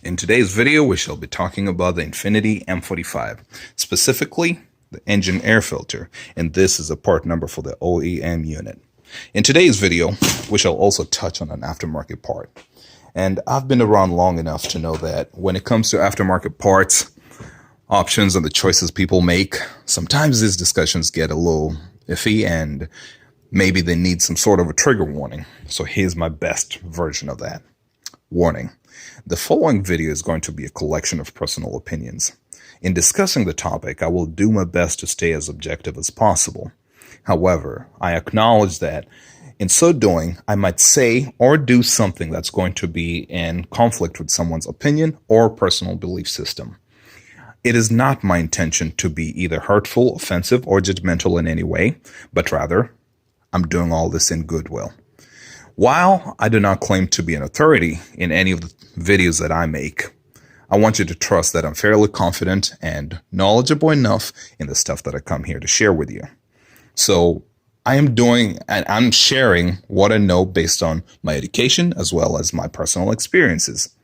In today's video, we shall be talking about the Infinity M45, specifically the engine air filter, and this is a part number for the OEM unit. In today's video, we shall also touch on an aftermarket part. And I've been around long enough to know that when it comes to aftermarket parts, options and the choices people make, sometimes these discussions get a little iffy and maybe they need some sort of a trigger warning. So here's my best version of that. Warning. The following video is going to be a collection of personal opinions. In discussing the topic, I will do my best to stay as objective as possible. However, I acknowledge that in so doing, I might say or do something that's going to be in conflict with someone's opinion or personal belief system. It is not my intention to be either hurtful, offensive, or judgmental in any way, but rather, I'm doing all this in goodwill. While I do not claim to be an authority in any of the videos that I make, I want you to trust that I'm fairly confident and knowledgeable enough in the stuff that I come here to share with you. So I am doing and I'm sharing what I know based on my education as well as my personal experiences.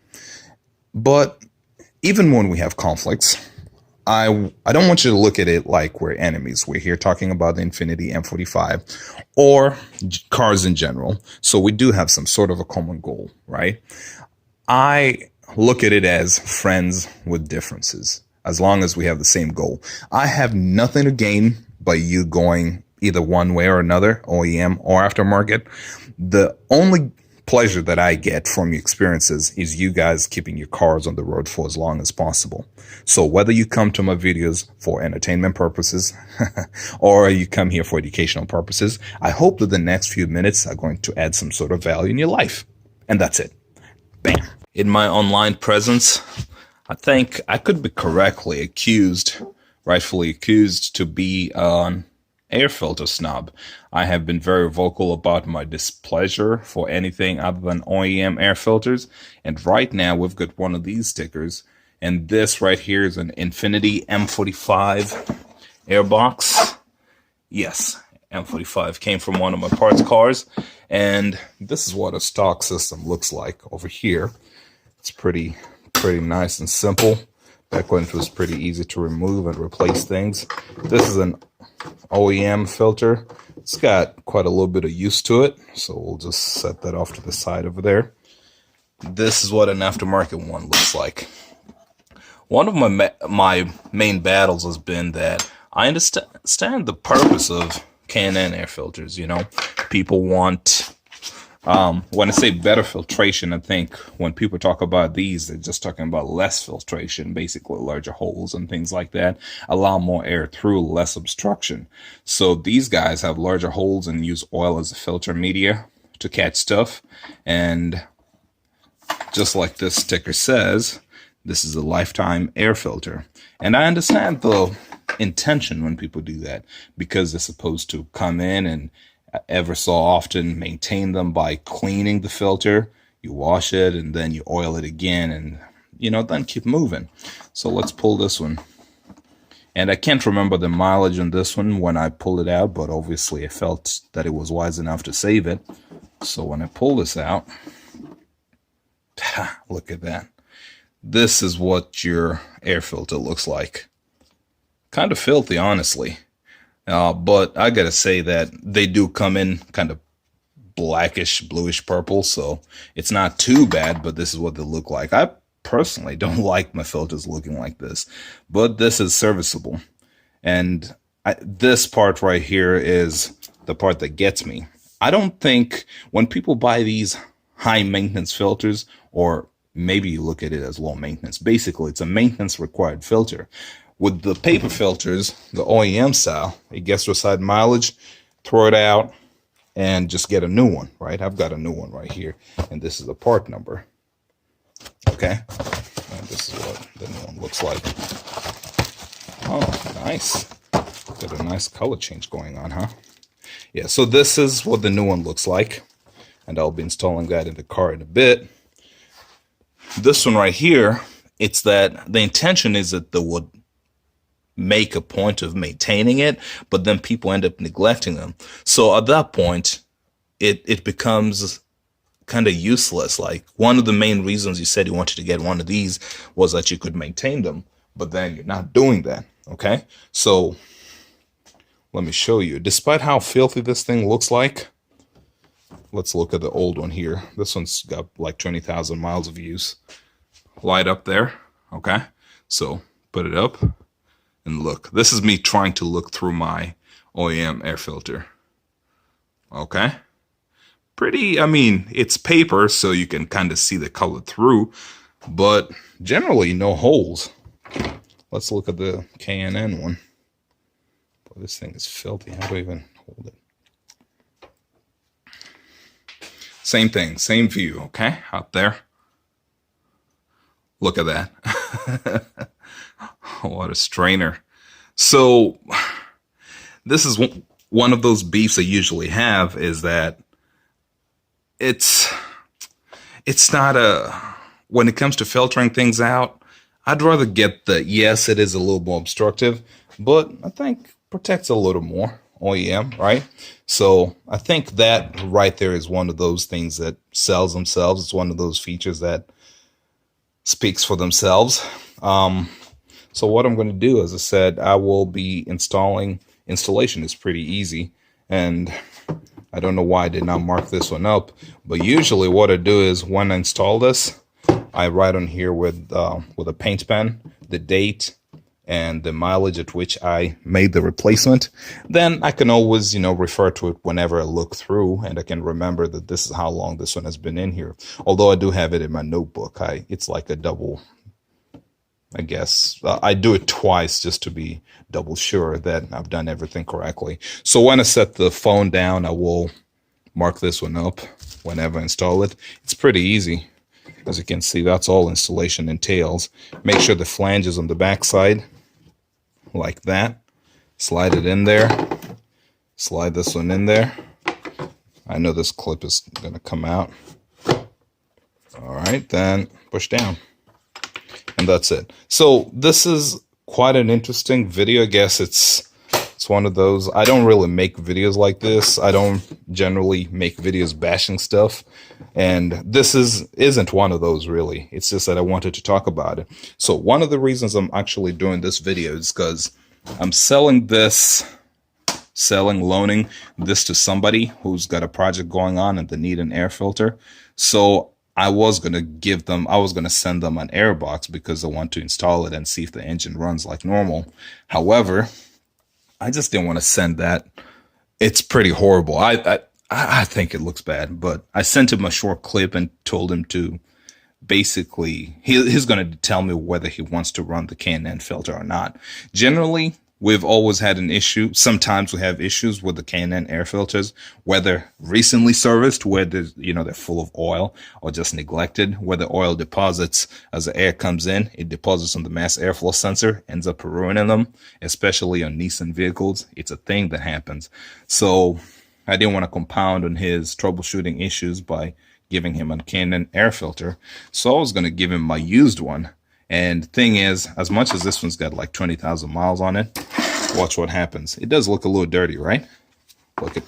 But even when we have conflicts, I don't want you to look at it like we're enemies. We're here talking about the Infinity M45 or cars in general. So we do have some sort of a common goal, right? I look at it as friends with differences, as long as we have the same goal. I have nothing to gain by you going either one way or another, OEM or aftermarket. The only pleasure that I get from your experiences is you guys keeping your cars on the road for as long as possible. So whether you come to my videos for entertainment purposes or you come here for educational purposes, I hope that the next few minutes are going to add some sort of value in your life. And that's it. Bam. In my online presence, I think I could be rightfully accused to be an air filter snob. I have been very vocal about my displeasure for anything other than OEM air filters, and right now we've got one of these stickers, and this right here is an Infinity M45 airbox. Yes, M45 came from one of my parts cars, and this is what a stock system looks like over here. It's pretty nice and simple. Back when it was pretty easy to remove and replace things. This is an OEM filter. It's got quite a little bit of use to it, so we'll just set that off to the side over there. This is what an aftermarket one looks like. One of my main battles has been that I understand the purpose of K&N air filters. You know, people want. When I say better filtration, I think when people talk about these, they're just talking about less filtration, basically larger holes and things like that, allow more air through, less obstruction. So these guys have larger holes and use oil as a filter media to catch stuff. And just like this sticker says, this is a lifetime air filter. And I understand the intention when people do that, because they're supposed to come in and ever so often maintain them by cleaning the filter. You wash it and then you oil it again and, you know, then keep moving. So let's pull this one. And I can't remember the mileage on this one when I pulled it out, but obviously I felt that it was wise enough to save it. So when I pull this out, look at that. This is what your air filter looks like. Kind of filthy, honestly. But I gotta say that they do come in kind of blackish, bluish purple, so it's not too bad, but this is what they look like. I personally don't like my filters looking like this, but this is serviceable. And this part right here is the part that gets me. I don't think when people buy these high maintenance filters, or maybe you look at it as low maintenance, basically it's a maintenance required filter. With the paper filters, the OEM style, it gets to a side mileage, throw it out, and just get a new one, right? I've got a new one right here, and this is the part number. Okay? And this is what the new one looks like. Oh, nice. Got a nice color change going on, huh? Yeah, so this is what the new one looks like, and I'll be installing that in the car in a bit. This one right here, it's that the intention is that the wood make a point of maintaining it, but then people end up neglecting them. So at that point, it becomes kind of useless. Like, one of the main reasons you said you wanted to get one of these was that you could maintain them, but then you're not doing that. Okay, so let me show you. Despite how filthy this thing looks like, let's look at the old one here. This one's got like 20,000 miles of use. Light up there. Okay, so put it up and look. This is me trying to look through my OEM air filter. Okay, pretty, I mean, it's paper, so you can kind of see the color through, but generally no holes. Let's look at the K&N one. Boy, this thing is filthy. How do I even hold it? Same thing, same view, okay? Out there. Look at that. What a strainer. So this is one of those beefs I usually have, is that it's not when it comes to filtering things out, I'd rather get yes, it is a little more obstructive, but I think protects a little more. OEM, right? So I think that right there is one of those things that sells themselves. It's one of those features that speaks for themselves. So what I'm going to do, as I said, I will be installation is pretty easy, and I don't know why I did not mark this one up, but usually what I do is when I install this, I write on here with a paint pen the date and the mileage at which I made the replacement. Then I can always, refer to it whenever I look through, and I can remember that this is how long this one has been in here. Although I do have it in my notebook. It's like a double, I guess. I do it twice just to be double sure that I've done everything correctly. So when I set the phone down, I will mark this one up whenever I install it. It's pretty easy. As you can see, that's all installation entails. Make sure the flange is on the back side, like that. Slide it in there. Slide this one in there. I know this clip is going to come out. All right, then push down. And that's it. So this is quite an interesting video. I guess it's one of those. I don't really make videos like this. I don't generally make videos bashing stuff. And this isn't one of those, really. It's just that I wanted to talk about it. So one of the reasons I'm actually doing this video is because I'm loaning this to somebody who's got a project going on and they need an air filter. So I was going to send them an air box because I want to install it and see if the engine runs like normal. However, I just didn't want to send that. It's pretty horrible. I think it looks bad, but I sent him a short clip and told him to basically, he's going to tell me whether he wants to run the K&N filter or not. Generally, we've always had an issue. Sometimes we have issues with the K&N air filters, whether recently serviced, where they're full of oil, or just neglected, where the oil deposits as the air comes in. It deposits on the mass airflow sensor, ends up ruining them, especially on Nissan vehicles. It's a thing that happens. So I didn't want to compound on his troubleshooting issues by giving him a K&N air filter. So I was going to give him my used one. And thing is, as much as this one's got like 20,000 miles on it, watch what happens. It does look a little dirty, right? Look at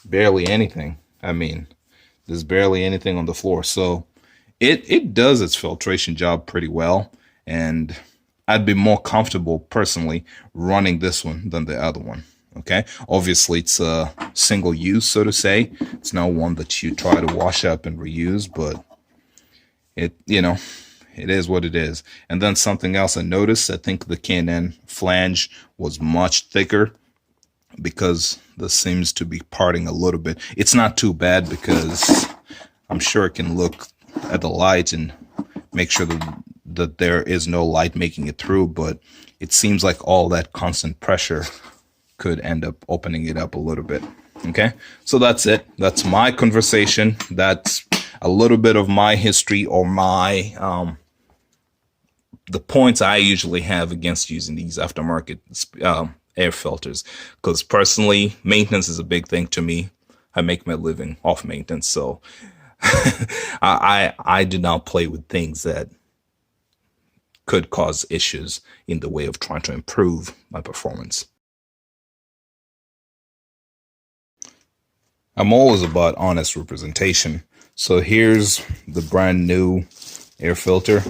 barely anything. I mean, there's barely anything on the floor. So it does its filtration job pretty well. And I'd be more comfortable personally running this one than the other one. Okay, obviously it's a single use, so to say. It's not one that you try to wash up and reuse, but it is what it is. And then something else I noticed, I think the K&N flange was much thicker because this seems to be parting a little bit. It's not too bad because I'm sure it can look at the light and make sure that there is no light making it through, but it seems like all that constant pressure could end up opening it up a little bit. Okay, so that's it. That's my conversation. That's a little bit of my history, or my the points I usually have against using these aftermarket air filters, because personally, maintenance is a big thing to me. I make my living off maintenance, so I do not play with things that could cause issues in the way of trying to improve my performance. I'm always about honest representation. So here's the brand new air filter.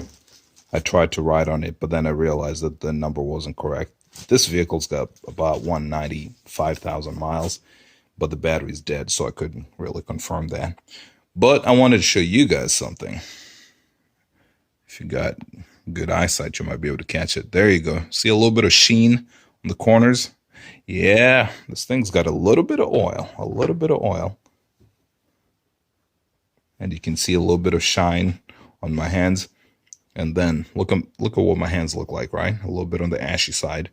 I tried to write on it, but then I realized that the number wasn't correct. This vehicle's got about 195,000 miles, but the battery's dead, so I couldn't really confirm that. But I wanted to show you guys something. If you got good eyesight, you might be able to catch it. There you go. See a little bit of sheen on the corners? Yeah, this thing's got a little bit of oil, And you can see a little bit of shine on my hands. And then look at what my hands look like, right? A little bit on the ashy side.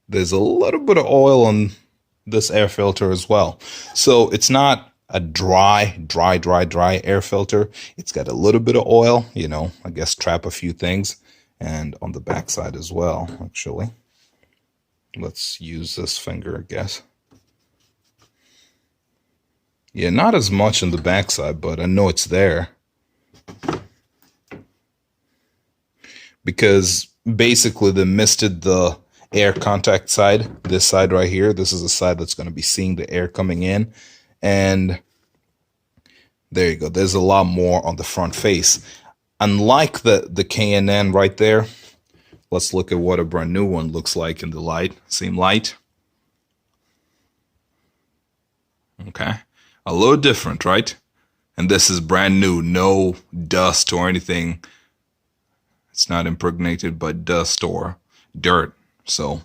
There's a little bit of oil on this air filter as well. So it's not a dry air filter. It's got a little bit of oil, you know, I guess trap a few things. And on the back side as well, actually. Let's use this finger, I guess. Yeah, not as much on the backside, but I know it's there. Because basically they misted the air contact side, this side right here. This is the side that's going to be seeing the air coming in. And there you go. There's a lot more on the front face. Unlike the K&N right there, let's look at what a brand new one looks like in the light. Same light. Okay. A little different, right? And this is brand new, no dust or anything. It's not impregnated by dust or dirt. So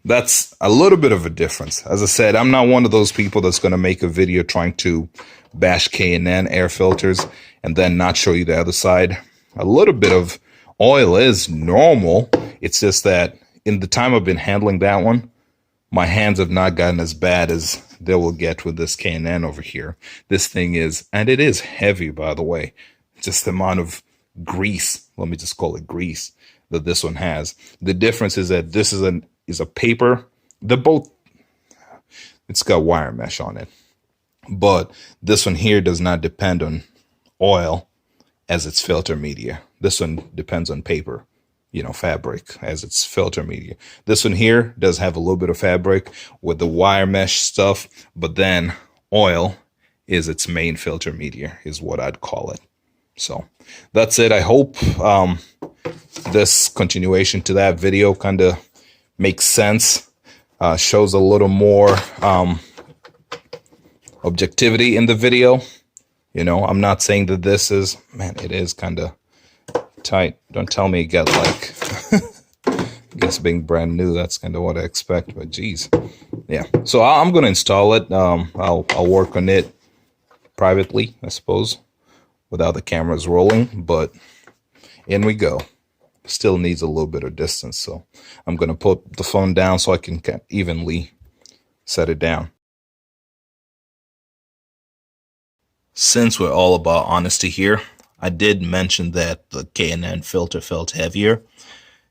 that's a little bit of a difference. As I said, I'm not one of those people that's going to make a video trying to bash K&N air filters and then not show you the other side. A little bit of oil is normal. It's just that in the time I've been handling that one, my hands have not gotten as bad as they will get with this K&N over here. This thing is, and it is heavy, by the way, just the amount of grease, let me just call it grease, that this one has. The difference is that this is a paper. They're both, it's got wire mesh on it. But this one here does not depend on oil as its filter media. This one depends on paper, you know, fabric as its filter media. This one here does have a little bit of fabric with the wire mesh stuff, but then oil is its main filter media, is what I'd call it. So that's it. I hope this continuation to that video kind of makes sense, shows a little more objectivity in the video. You know, I'm not saying that this is, man, it is kind of tight. Don't tell me it got like, I guess being brand new, that's kind of what I expect, but geez. Yeah, so I'm going to install it. I'll work on it privately, I suppose, without the cameras rolling, but in we go. Still needs a little bit of distance, so I'm going to put the phone down so I can evenly set it down. Since we're all about honesty here, I did mention that the K&N filter felt heavier,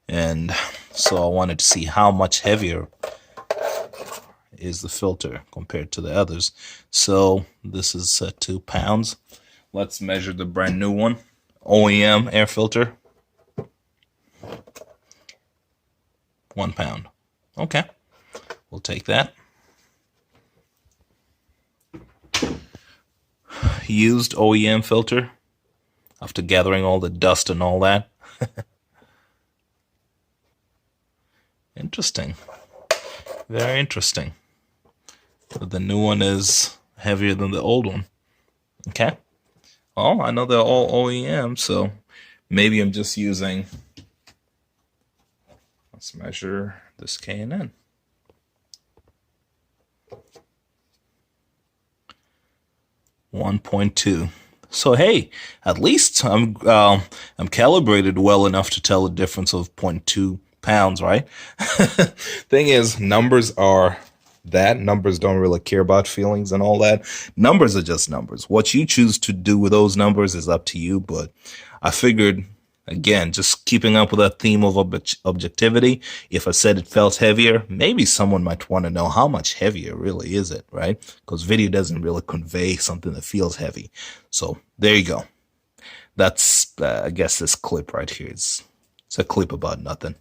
and so I wanted to see how much heavier is the filter compared to the others. So this is 2 pounds. Let's measure the brand new one, OEM air filter. 1 pound. Okay, we'll take that. Used OEM filter after gathering all the dust and all that. Interesting. Very interesting. The new one is heavier than the old one. Okay. Well, I know they're all OEM, so maybe I'm just using, let's measure this K&N. 1.2. So hey, at least I'm calibrated well enough to tell a difference of 0.2 pounds, right? Thing is, numbers are that. Numbers don't really care about feelings and all that. Numbers are just numbers. What you choose to do with those numbers is up to you, but I figured, again, just keeping up with that theme of objectivity, if I said it felt heavier, maybe someone might want to know how much heavier really is it, right? Because video doesn't really convey something that feels heavy. So there you go. That's, I guess this clip right here is, it's a clip about nothing.